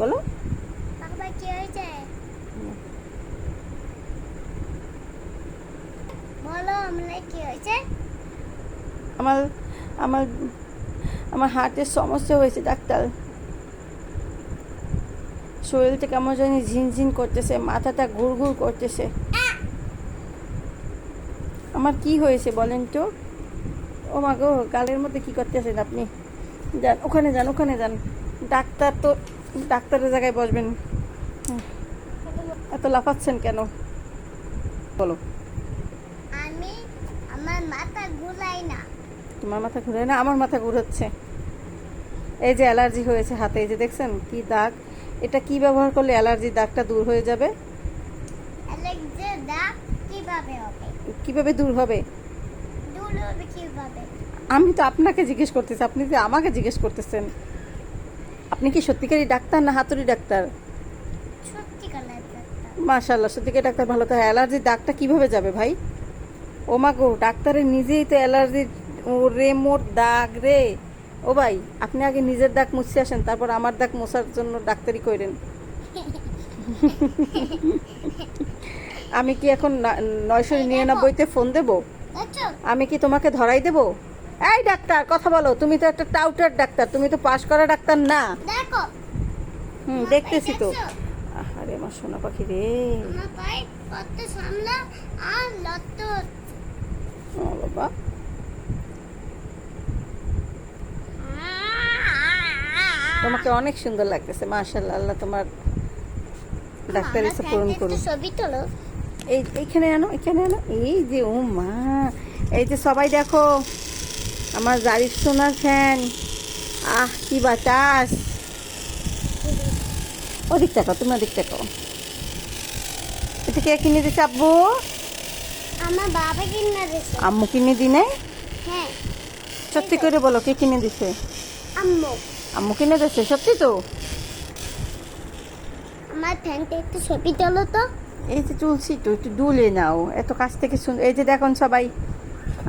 বলো। বাবা কি হয়েছে বলো আমরা কি হয়েছে? আমার আমার আমার হার্টের সমস্যা হয়েছে ডাক্তার। শরীরটা কেমন জানি ঝিনঝিন করতেছে, মাথাটা ঘুরঘুর করতেছে। আমার কি হয়েছে বলেন তো? ও মা গো, গালের মধ্যে কি করতেছেন আপনি? যান ওখানে, যান ওখানে যান। ডাক্তার তো, ডাক্তারের জায়গায় বসবেন। এত লাফাচ্ছেন কেন বলো? আমি আমার মাথা ঘুরাই না। তোমার মাথা ঘুরে না, আমার মাথা ঘুরাচ্ছে। এই যে অ্যালার্জি হয়েছে হাতে, এই যে দেখছেন কি দাগ, এটা কি ব্যবহার করলে অ্যালার্জির দাগটা দূর হয়ে যাবে? অ্যালেক্সের দাগ কিভাবে হবে? কিভাবে দূর হবে? দূর হবে কিভাবে? আমি তো আপনাকে জিজ্ঞেস করতেছি, আপনি তো আমাকে জিজ্ঞেস করতেছেন। আপনি কি সত্যিকারই ডাক্তার না হাতুড়ি ডাক্তার? সত্যিকারের ডাক্তার। মাশাআল্লাহ, সত্যিকার ডাক্তার, ভালো। তো অ্যালার্জির দাগটা কিভাবে যাবে ভাই? ও মা গো, ডাক্তারের নিজেই তো অ্যালার্জির ও রে মোর দাগ রে। ও ভাই, আপনি আগে নিজের দাগ মুছে আসেন, তারপর আমার দাগ মোছার জন্য ডাক্তারি করেন। আমি কি এখন 999-তে ফোন দেব? দেখছো? আমি কি তোমাকে ধরাই দেব? এই ডাক্তার, কথা বলো। তুমি তো একটা টাউটার ডাক্তার, তুমি তো পাশ করা ডাক্তার না। দেখো দেখতেছি তো। দেখছো? আরে আমার সোনা পাখি রে। আমার পায়ে কত সামলা আর লত্ত। ও বাবা, তোমাকে অনেক সুন্দর লাগতেছে, মাশাআল্লাহ। আল্লাহ তোমার ডাক্তার ইচ্ছা পূরণ করুন। ছবি তোলো। এইখানে আনো, এখানে আনো। এই যে, ও মা, এই যে সবাই দেখো আমার জারিফ সোনার ফ্যান। আহ কি বাতাস। ওদিক তাকাও, তুমি ওদিক তাকাও। এটা কে কিনে দিছে আব্বু? আমার বাবা কিনে দিয়েছে। আম্মু কিনে দি নাই? হ্যাঁ সত্যি করে বলো, কে কিনে দিছে? আম্মু। আম্মু কিনে দিছে, সত্যি তো? আমার ফ্যানটা একটু ছবি তোলো তো। এই যে তুলসী তো, একটু দুলে নাও, এত কাছ থেকে সুন্দর। এই যে দেখুন সবাই,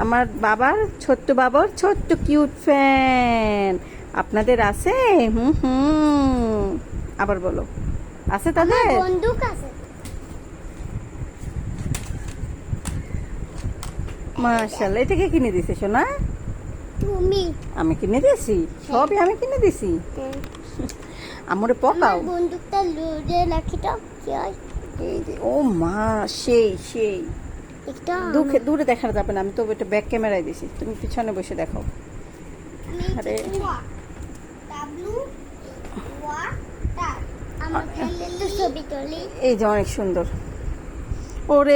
আমার বাবার ছোট্ট কিউট ফ্যান। আপনাদের আছে? হুম হুম, আবার বলো, আছে তাদের? আমার বন্দুক আছে। মাশাআল্লাহ, এটা কে কিনে দিছে সোনা? তুমি। আমি কিনে দিয়েছি, সবই আমি কিনে দিছি। আমরে পকাও। আমার বন্দুকটা লুড়ে রাখি তো কি হয়? এই যে, ও মা, সেই সেই। একটা দূরে দেখা যাবে না, আমি তো এটা ব্যাক ক্যামেরায় দিছি, তুমি পিছনে বসে দেখো। আরে ডাব্লু ওয়াটার। আমার ফ্যানটা ছবি তুলি। এই যে অনেক সুন্দর। ওরে